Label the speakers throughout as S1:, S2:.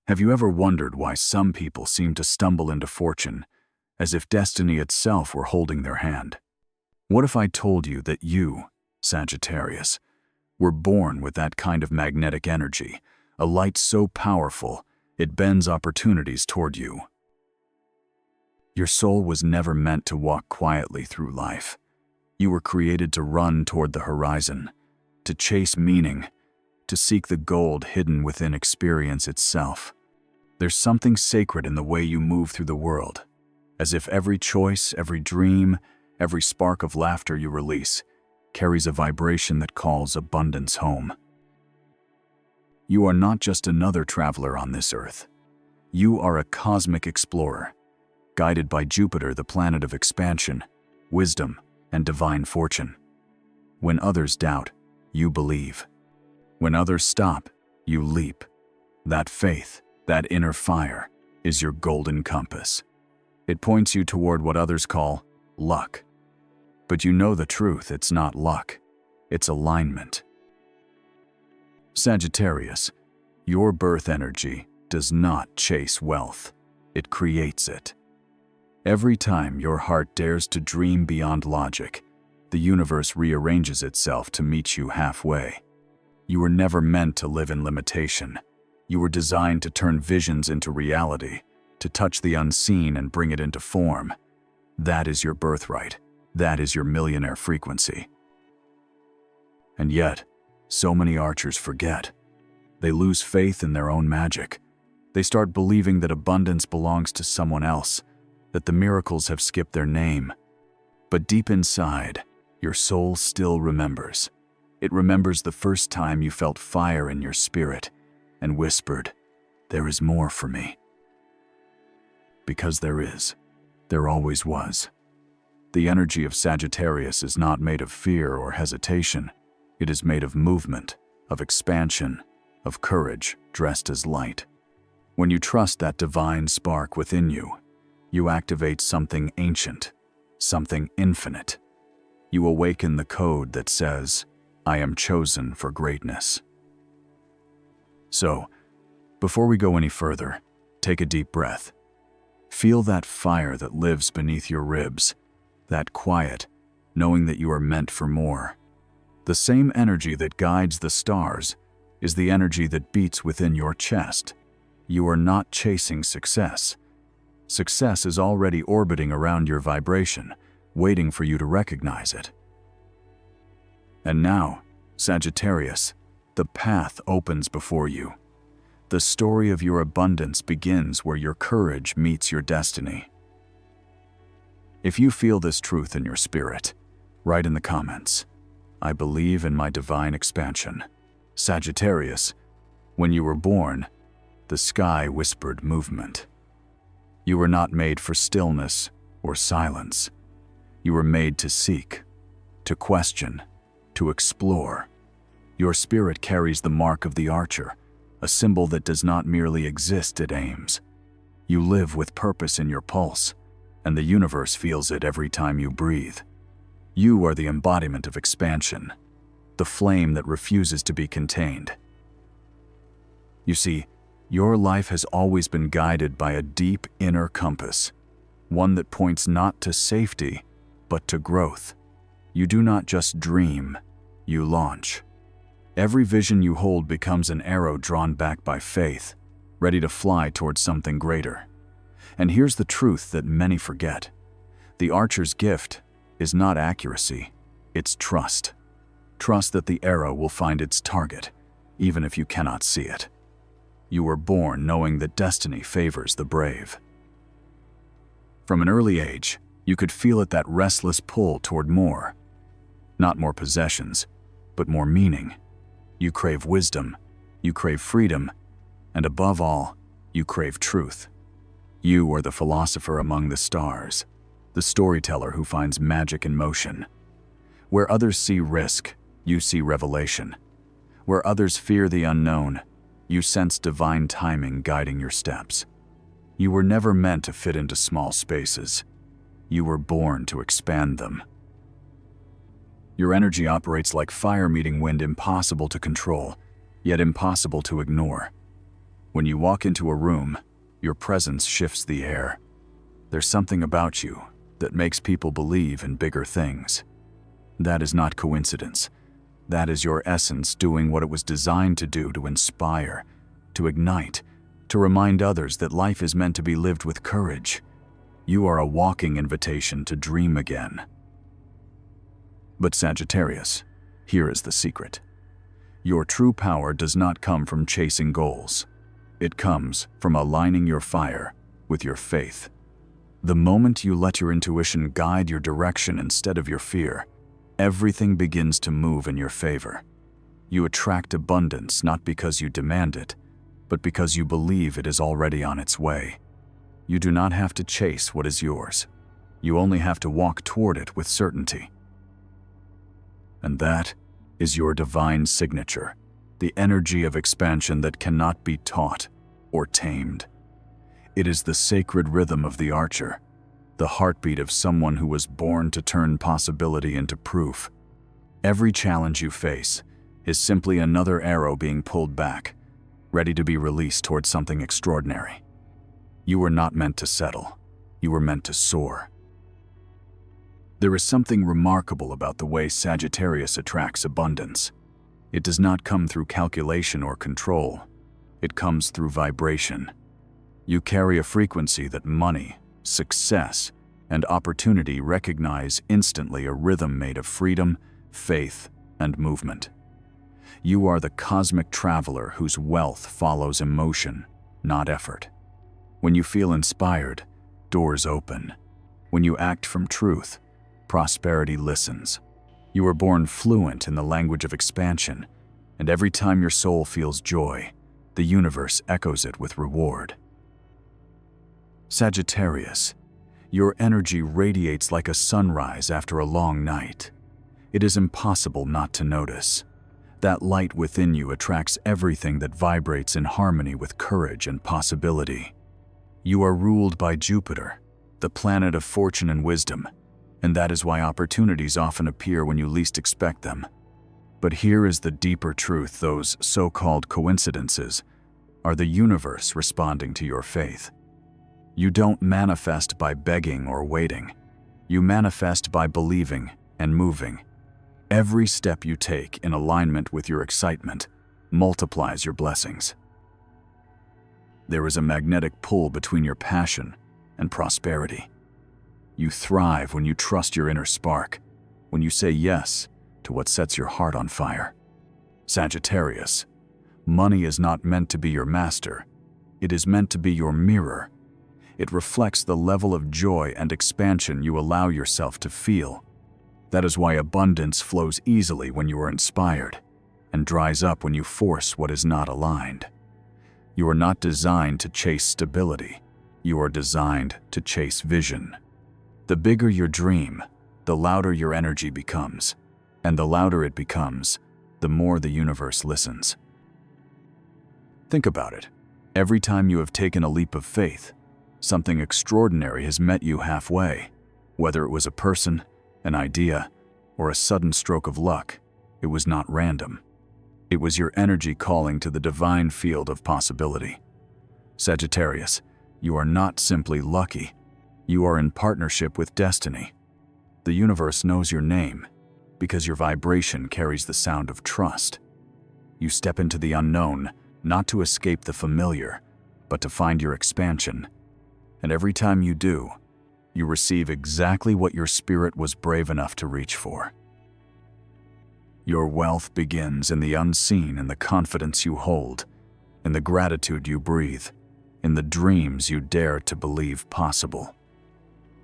S1: Have you ever wondered why some people seem to stumble into fortune, as if destiny itself were holding their hand? What if I told you that you, Sagittarius, were born with that kind of magnetic energy, a light so powerful it bends opportunities toward you? Your soul was never meant to walk quietly through life. You were created to run toward the horizon, to chase meaning, to seek the gold hidden within experience itself. There's something sacred in the way you move through the world, as if every choice, every dream, every spark of laughter you release carries a vibration that calls abundance home. You are not just another traveler on this earth. You are a cosmic explorer, guided by Jupiter, the planet of expansion, wisdom, and divine fortune. When others doubt, you believe. When others stop, you leap. That faith, that inner fire, is your golden compass. It points you toward what others call luck. But you know the truth, it's not luck, it's alignment. Sagittarius, your birth energy does not chase wealth, it creates it. Every time your heart dares to dream beyond logic, the universe rearranges itself to meet you halfway. You were never meant to live in limitation. You were designed to turn visions into reality, to touch the unseen and bring it into form. That is your birthright. That is your millionaire frequency. And yet, so many archers forget. They lose faith in their own magic. They start believing that abundance belongs to someone else, that the miracles have skipped their name. But deep inside, your soul still remembers. It remembers the first time you felt fire in your spirit and whispered, "There is more for me." Because there is. There always was. The energy of Sagittarius is not made of fear or hesitation. It is made of movement, of expansion, of courage dressed as light. When you trust that divine spark within you, you activate something ancient, something infinite. You awaken the code that says, "I am chosen for greatness." So, before we go any further, take a deep breath. Feel that fire that lives beneath your ribs, that quiet, knowing that you are meant for more. The same energy that guides the stars is the energy that beats within your chest. You are not chasing success. Success is already orbiting around your vibration, waiting for you to recognize it. And now, Sagittarius, the path opens before you. The story of your abundance begins where your courage meets your destiny. If you feel this truth in your spirit, write in the comments, "I believe in my divine expansion." Sagittarius, when you were born, the sky whispered movement. You were not made for stillness or silence. You were made to seek, to question, to explore. Your spirit carries the mark of the archer, a symbol that does not merely exist, it aims. You live with purpose in your pulse, and the universe feels it every time you breathe. You are the embodiment of expansion, the flame that refuses to be contained. You see, your life has always been guided by a deep inner compass, one that points not to safety, but to growth. You do not just dream, you launch. Every vision you hold becomes an arrow drawn back by faith, ready to fly towards something greater. And here's the truth that many forget. The archer's gift is not accuracy, it's trust. Trust that the arrow will find its target, even if you cannot see it. You were born knowing that destiny favors the brave. From an early age, you could feel it, that restless pull toward more. Not more possessions, but more meaning. You crave wisdom, you crave freedom, and above all, you crave truth. You are the philosopher among the stars, the storyteller who finds magic in motion. Where others see risk, you see revelation. Where others fear the unknown, you sense divine timing guiding your steps. You were never meant to fit into small spaces. You were born to expand them. Your energy operates like fire meeting wind, impossible to control, yet impossible to ignore. When you walk into a room, your presence shifts the air. There's something about you that makes people believe in bigger things. That is not coincidence. That is your essence doing what it was designed to do, to inspire, to ignite, to remind others that life is meant to be lived with courage. You are a walking invitation to dream again. But Sagittarius, here is the secret. Your true power does not come from chasing goals. It comes from aligning your fire with your faith. The moment you let your intuition guide your direction instead of your fear, everything begins to move in your favor. You attract abundance not because you demand it, but because you believe it is already on its way. You do not have to chase what is yours. You only have to walk toward it with certainty. And that is your divine signature, the energy of expansion that cannot be taught or tamed. It is the sacred rhythm of the archer, the heartbeat of someone who was born to turn possibility into proof. Every challenge you face is simply another arrow being pulled back, ready to be released towards something extraordinary. You were not meant to settle. You were meant to soar. There is something remarkable about the way Sagittarius attracts abundance. It does not come through calculation or control. It comes through vibration. You carry a frequency that money, success, and opportunity recognize instantly, a rhythm made of freedom, faith, and movement. You are the cosmic traveler whose wealth follows emotion, not effort. When you feel inspired, doors open. When you act from truth, prosperity listens. You are born fluent in the language of expansion, and every time your soul feels joy, the universe echoes it with reward. Sagittarius, your energy radiates like a sunrise after a long night. It is impossible not to notice. That light within you attracts everything that vibrates in harmony with courage and possibility. You are ruled by Jupiter, the planet of fortune and wisdom, and that is why opportunities often appear when you least expect them. But here is the deeper truth: those so-called coincidences are the universe responding to your faith. You don't manifest by begging or waiting. You manifest by believing and moving. Every step you take in alignment with your excitement multiplies your blessings. There is a magnetic pull between your passion and prosperity. You thrive when you trust your inner spark, when you say yes to what sets your heart on fire. Sagittarius, money is not meant to be your master. It is meant to be your mirror. It reflects the level of joy and expansion you allow yourself to feel. That is why abundance flows easily when you are inspired, and dries up when you force what is not aligned. You are not designed to chase stability. You are designed to chase vision. The bigger your dream, the louder your energy becomes. And the louder it becomes, the more the universe listens. Think about it. Every time you have taken a leap of faith, something extraordinary has met you halfway. Whether it was a person, an idea, or a sudden stroke of luck, it was not random. It was your energy calling to the divine field of possibility. Sagittarius, you are not simply lucky. You are in partnership with destiny. The universe knows your name because your vibration carries the sound of trust. You step into the unknown, not to escape the familiar, but to find your expansion. And every time you do, you receive exactly what your spirit was brave enough to reach for. Your wealth begins in the unseen, in the confidence you hold, in the gratitude you breathe, in the dreams you dare to believe possible.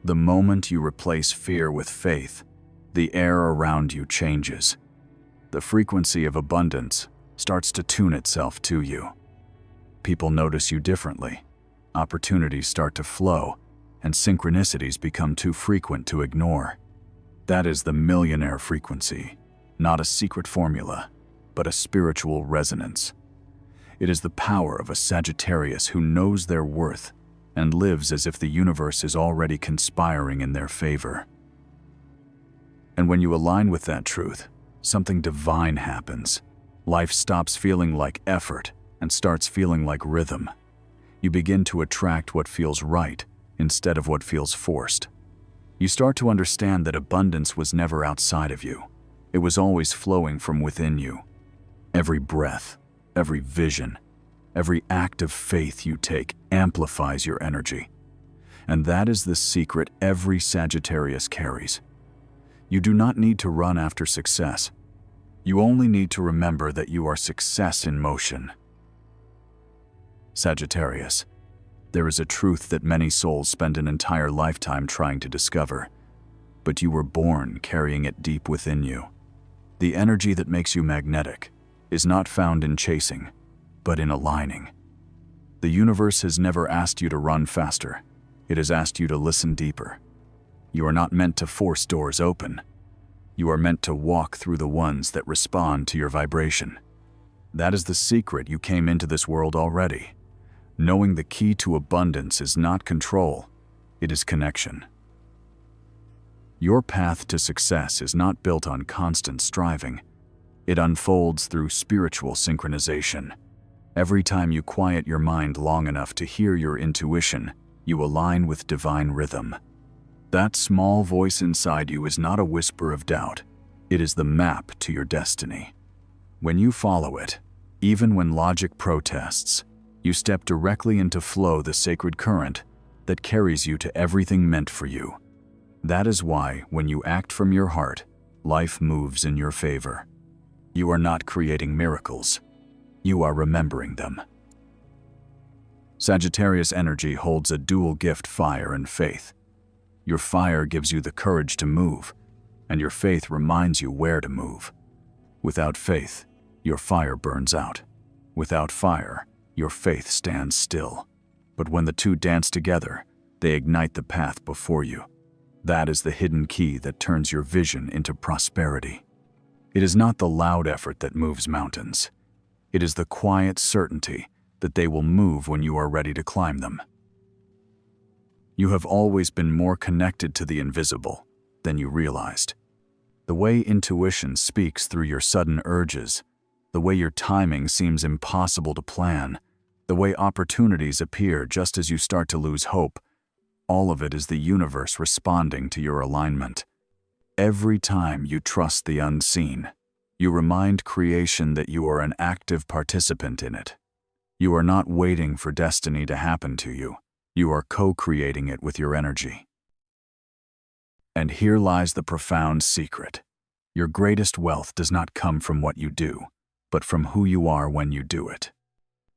S1: The moment you replace fear with faith, the air around you changes. The frequency of abundance starts to tune itself to you. People notice you differently. Opportunities start to flow, and synchronicities become too frequent to ignore. That is the millionaire frequency, not a secret formula, but a spiritual resonance. It is the power of a Sagittarius who knows their worth and lives as if the universe is already conspiring in their favor. And when you align with that truth, something divine happens. Life stops feeling like effort and starts feeling like rhythm. You begin to attract what feels right instead of what feels forced. You start to understand that abundance was never outside of you. It was always flowing from within you. Every breath, every vision, every act of faith you take amplifies your energy. And that is the secret every Sagittarius carries. You do not need to run after success. You only need to remember that you are success in motion. Sagittarius, there is a truth that many souls spend an entire lifetime trying to discover, but you were born carrying it deep within you. The energy that makes you magnetic is not found in chasing, but in aligning. The universe has never asked you to run faster. It has asked you to listen deeper. You are not meant to force doors open. You are meant to walk through the ones that respond to your vibration. That is the secret you came into this world already. Knowing the key to abundance is not control, it is connection. Your path to success is not built on constant striving. It unfolds through spiritual synchronization. Every time you quiet your mind long enough to hear your intuition, you align with divine rhythm. That small voice inside you is not a whisper of doubt. It is the map to your destiny. When you follow it, even when logic protests, you step directly into flow, the sacred current that carries you to everything meant for you. That is why, when you act from your heart, life moves in your favor. You are not creating miracles. You are remembering them. Sagittarius energy holds a dual gift: fire and faith. Your fire gives you the courage to move, and your faith reminds you where to move. Without faith, your fire burns out. Without fire, your faith stands still. But when the two dance together, they ignite the path before you. That is the hidden key that turns your vision into prosperity. It is not the loud effort that moves mountains. It is the quiet certainty that they will move when you are ready to climb them. You have always been more connected to the invisible than you realized. The way intuition speaks through your sudden urges, the way your timing seems impossible to plan, the way opportunities appear just as you start to lose hope, all of it is the universe responding to your alignment. Every time you trust the unseen, you remind creation that you are an active participant in it. You are not waiting for destiny to happen to you. You are co-creating it with your energy. And here lies the profound secret. Your greatest wealth does not come from what you do, but from who you are when you do it.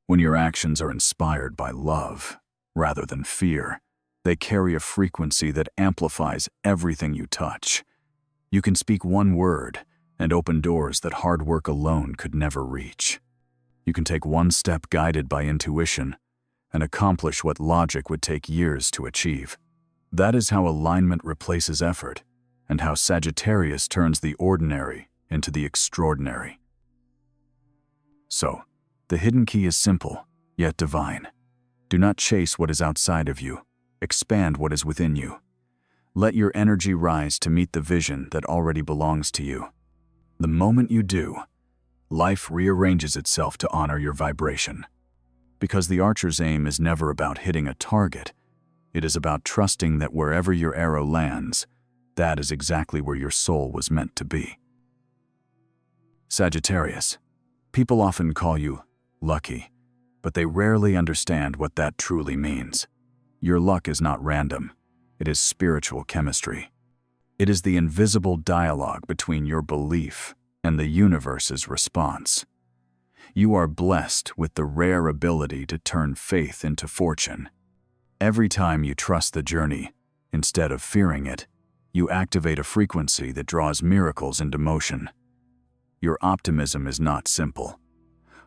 S1: When your actions are inspired by love rather than fear, they carry a frequency that amplifies everything you touch. You can speak one word and open doors that hard work alone could never reach. You can take one step guided by intuition and accomplish what logic would take years to achieve. That is how alignment replaces effort, and how Sagittarius turns the ordinary into the extraordinary. So, the hidden key is simple, yet divine. Do not chase what is outside of you. Expand what is within you. Let your energy rise to meet the vision that already belongs to you. The moment you do, life rearranges itself to honor your vibration. Because the archer's aim is never about hitting a target. It is about trusting that wherever your arrow lands, that is exactly where your soul was meant to be. Sagittarius, people often call you lucky, but they rarely understand what that truly means. Your luck is not random. It is spiritual chemistry. It is the invisible dialogue between your belief and the universe's response. You are blessed with the rare ability to turn faith into fortune. Every time you trust the journey, instead of fearing it, you activate a frequency that draws miracles into motion. Your optimism is not simple.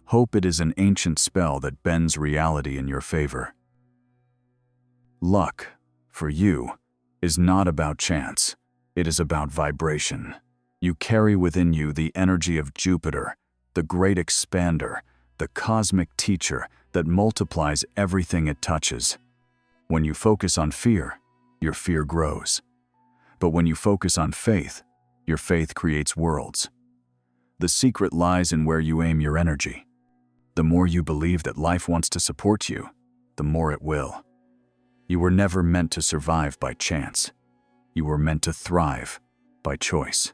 S1: Hope it is an ancient spell that bends reality in your favor. Luck, for you, is not about chance. It is about vibration. You carry within you the energy of Jupiter, the great expander, the cosmic teacher that multiplies everything it touches. When you focus on fear, your fear grows. But when you focus on faith, your faith creates worlds. The secret lies in where you aim your energy. The more you believe that life wants to support you, the more it will. You were never meant to survive by chance. You were meant to thrive by choice.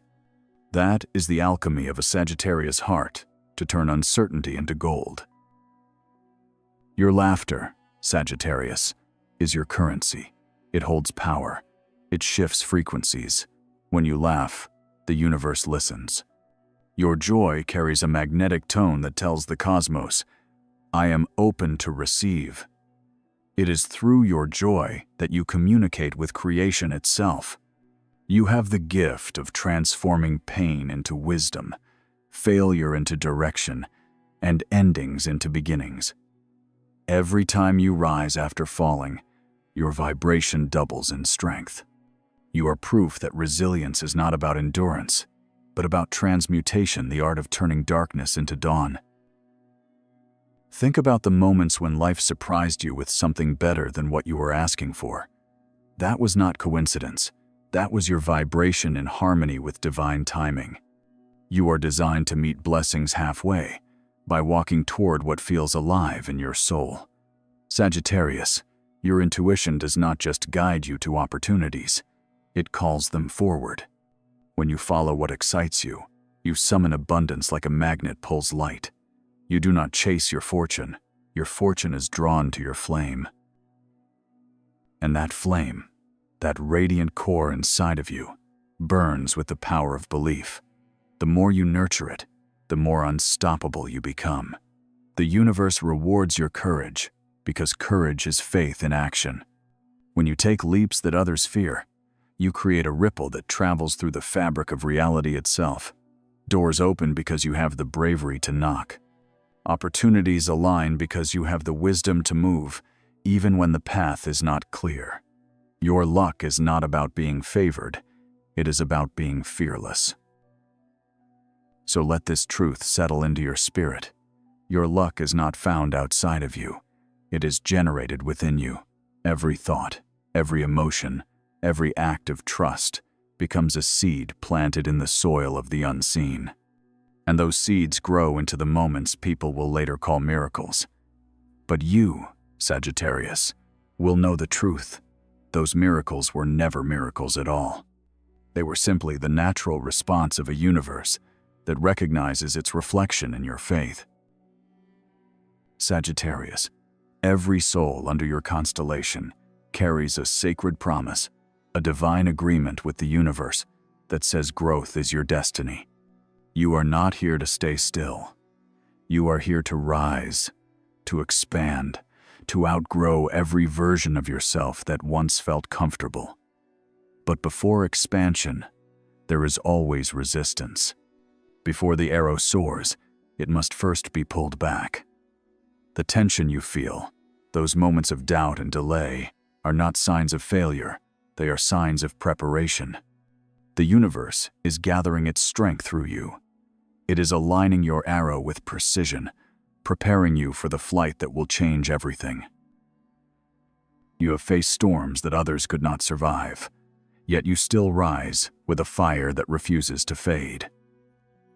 S1: That is the alchemy of a Sagittarius heart, to turn uncertainty into gold. Your laughter, Sagittarius, is your currency. It holds power. It shifts frequencies. When you laugh, the universe listens. Your joy carries a magnetic tone that tells the cosmos, I am open to receive. It is through your joy that you communicate with creation itself. You have the gift of transforming pain into wisdom, failure into direction, and endings into beginnings. Every time you rise after falling, your vibration doubles in strength. You are proof that resilience is not about endurance, but about transmutation, the art of turning darkness into dawn. Think about the moments when life surprised you with something better than what you were asking for. That was not coincidence. That was your vibration in harmony with divine timing. You are designed to meet blessings halfway, by walking toward what feels alive in your soul. Sagittarius, your intuition does not just guide you to opportunities, it calls them forward. When you follow what excites you, you summon abundance like a magnet pulls light. You do not chase your fortune is drawn to your flame. And that flame, that radiant core inside of you, burns with the power of belief. The more you nurture it, the more unstoppable you become. The universe rewards your courage, because courage is faith in action. When you take leaps that others fear, you create a ripple that travels through the fabric of reality itself. Doors open because you have the bravery to knock. Opportunities align because you have the wisdom to move, even when the path is not clear. Your luck is not about being favored, it is about being fearless. So let this truth settle into your spirit. Your luck is not found outside of you. It is generated within you. Every thought, every emotion, every act of trust becomes a seed planted in the soil of the unseen. And those seeds grow into the moments people will later call miracles. But you, Sagittarius, will know the truth. Those miracles were never miracles at all. They were simply the natural response of a universe that recognizes its reflection in your faith. Sagittarius, every soul under your constellation carries a sacred promise, a divine agreement with the universe that says growth is your destiny. You are not here to stay still. You are here to rise, to expand, to outgrow every version of yourself that once felt comfortable. But before expansion, there is always resistance. Before the arrow soars, it must first be pulled back. The tension you feel, those moments of doubt and delay, are not signs of failure, they are signs of preparation. The universe is gathering its strength through you. It is aligning your arrow with precision, preparing you for the flight that will change everything. You have faced storms that others could not survive, yet you still rise with a fire that refuses to fade.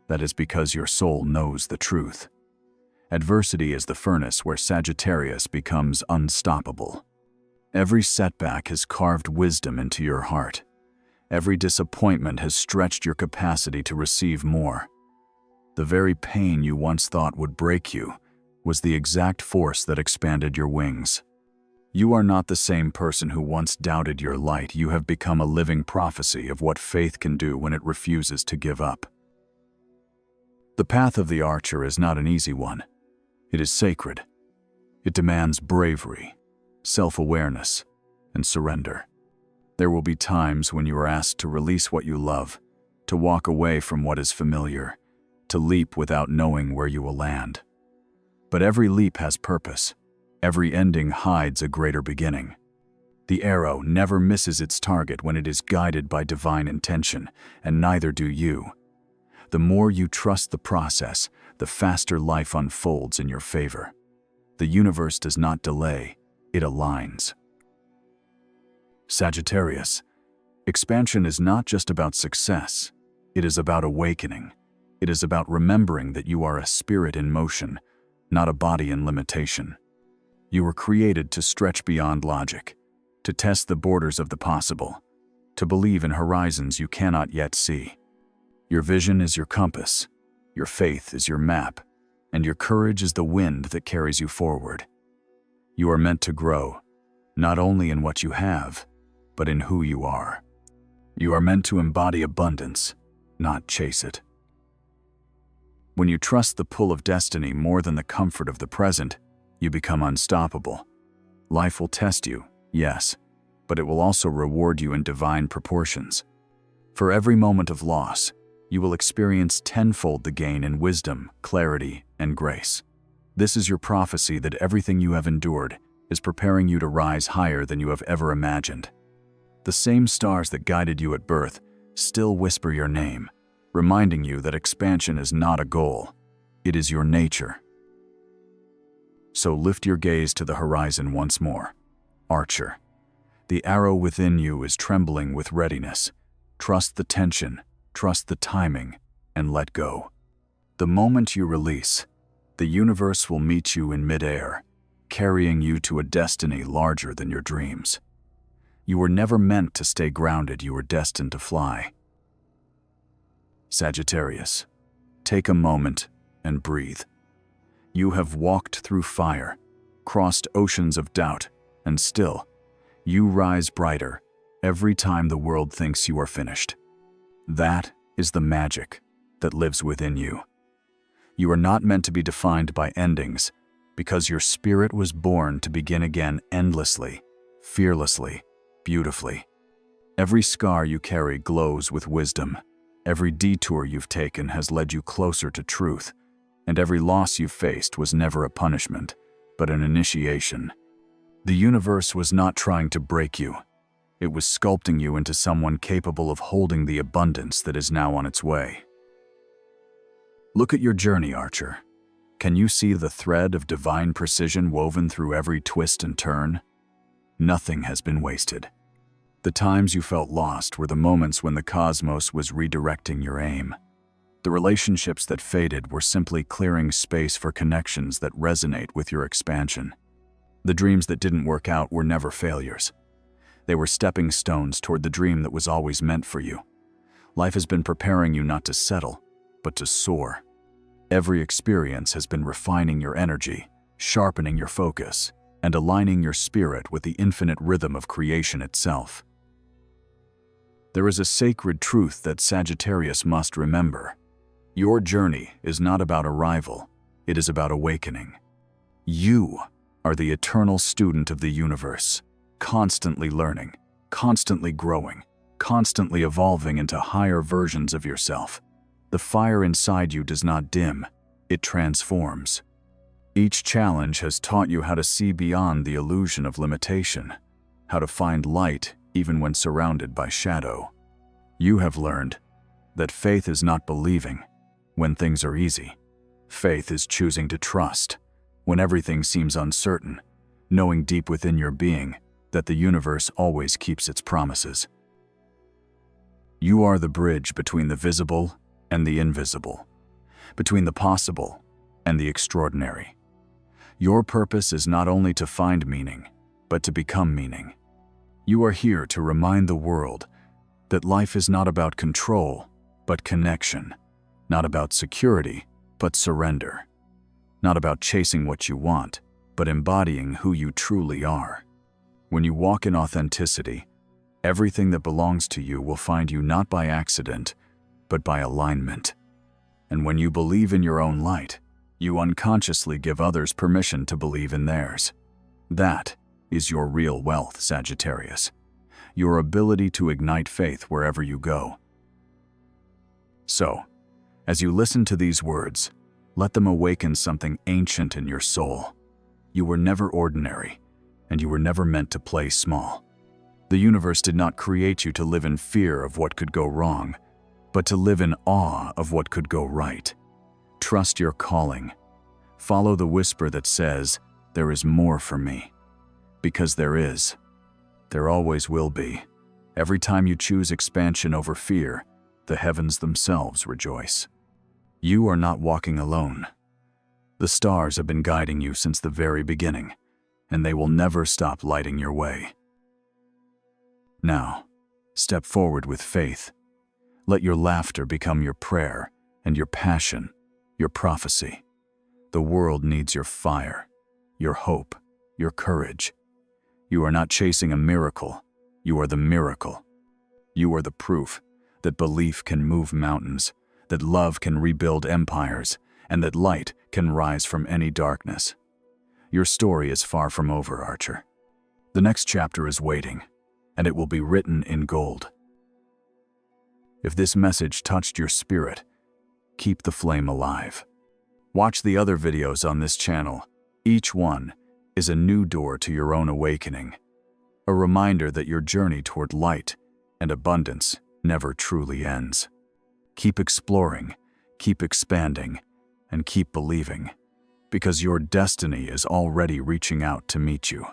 S1: That is because your soul knows the truth. Adversity is the furnace where Sagittarius becomes unstoppable. Every setback has carved wisdom into your heart. Every disappointment has stretched your capacity to receive more. The very pain you once thought would break you was the exact force that expanded your wings. You are not the same person who once doubted your light. You have become a living prophecy of what faith can do when it refuses to give up. The path of the archer is not an easy one. It is sacred. It demands bravery, self-awareness, and surrender. There will be times when you are asked to release what you love, to walk away from what is familiar, to leap without knowing where you will land. But every leap has purpose. Every ending hides a greater beginning. The arrow never misses its target when it is guided by divine intention, and neither do you. The more you trust the process, the faster life unfolds in your favor. The universe does not delay, it aligns. Sagittarius, expansion is not just about success, it is about awakening. It is about remembering that you are a spirit in motion, not a body in limitation. You were created to stretch beyond logic, to test the borders of the possible, to believe in horizons you cannot yet see. Your vision is your compass, your faith is your map, and your courage is the wind that carries you forward. You are meant to grow, not only in what you have, but in who you are. You are meant to embody abundance, not chase it. When you trust the pull of destiny more than the comfort of the present, you become unstoppable. Life will test you, yes, but it will also reward you in divine proportions. For every moment of loss, you will experience tenfold the gain in wisdom, clarity, and grace. This is your prophecy that everything you have endured is preparing you to rise higher than you have ever imagined. The same stars that guided you at birth still whisper your name, reminding you that expansion is not a goal, it is your nature. So lift your gaze to the horizon once more. Archer, the arrow within you is trembling with readiness. Trust the tension, trust the timing, and let go. The moment you release, the universe will meet you in midair, carrying you to a destiny larger than your dreams. You were never meant to stay grounded, you were destined to fly. Sagittarius, take a moment and breathe. You have walked through fire, crossed oceans of doubt, and still, you rise brighter every time the world thinks you are finished. That is the magic that lives within you. You are not meant to be defined by endings, because your spirit was born to begin again endlessly, fearlessly, beautifully. Every scar you carry glows with wisdom. Every detour you've taken has led you closer to truth, and every loss you've faced was never a punishment, but an initiation. The universe was not trying to break you. It was sculpting you into someone capable of holding the abundance that is now on its way. Look at your journey, Archer. Can you see the thread of divine precision woven through every twist and turn? Nothing has been wasted. The times you felt lost were the moments when the cosmos was redirecting your aim. The relationships that faded were simply clearing space for connections that resonate with your expansion. The dreams that didn't work out were never failures. They were stepping stones toward the dream that was always meant for you. Life has been preparing you not to settle, but to soar. Every experience has been refining your energy, sharpening your focus, and aligning your spirit with the infinite rhythm of creation itself. There is a sacred truth that Sagittarius must remember. Your journey is not about arrival, it is about awakening. You are the eternal student of the universe, constantly learning, constantly growing, constantly evolving into higher versions of yourself. The fire inside you does not dim, it transforms. Each challenge has taught you how to see beyond the illusion of limitation, how to find light even when surrounded by shadow. You have learned that faith is not believing when things are easy. Faith is choosing to trust when everything seems uncertain, knowing deep within your being that the universe always keeps its promises. You are the bridge between the visible and the invisible, between the possible and the extraordinary. Your purpose is not only to find meaning, but to become meaning. You are here to remind the world that life is not about control, but connection, not about security, but surrender, not about chasing what you want, but embodying who you truly are. When you walk in authenticity, everything that belongs to you will find you not by accident, but by alignment. And when you believe in your own light, you unconsciously give others permission to believe in theirs. That is your real wealth, Sagittarius. Your ability to ignite faith wherever you go. So, as you listen to these words, let them awaken something ancient in your soul. You were never ordinary, and you were never meant to play small. The universe did not create you to live in fear of what could go wrong, but to live in awe of what could go right. Trust your calling. Follow the whisper that says, "There is more for me." Because there is. There always will be. Every time you choose expansion over fear, the heavens themselves rejoice. You are not walking alone. The stars have been guiding you since the very beginning, and they will never stop lighting your way. Now, step forward with faith. Let your laughter become your prayer, and your passion, your prophecy. The world needs your fire, your hope, your courage. You are not chasing a miracle. You are the miracle. You are the proof that belief can move mountains, that love can rebuild empires, and that light can rise from any darkness. Your story is far from over, Archer. The next chapter is waiting, and it will be written in gold. If this message touched your spirit, keep the flame alive. Watch the other videos on this channel. Each one is a new door to your own awakening, a reminder that your journey toward light and abundance never truly ends. Keep exploring, keep expanding, and keep believing, because your destiny is already reaching out to meet you.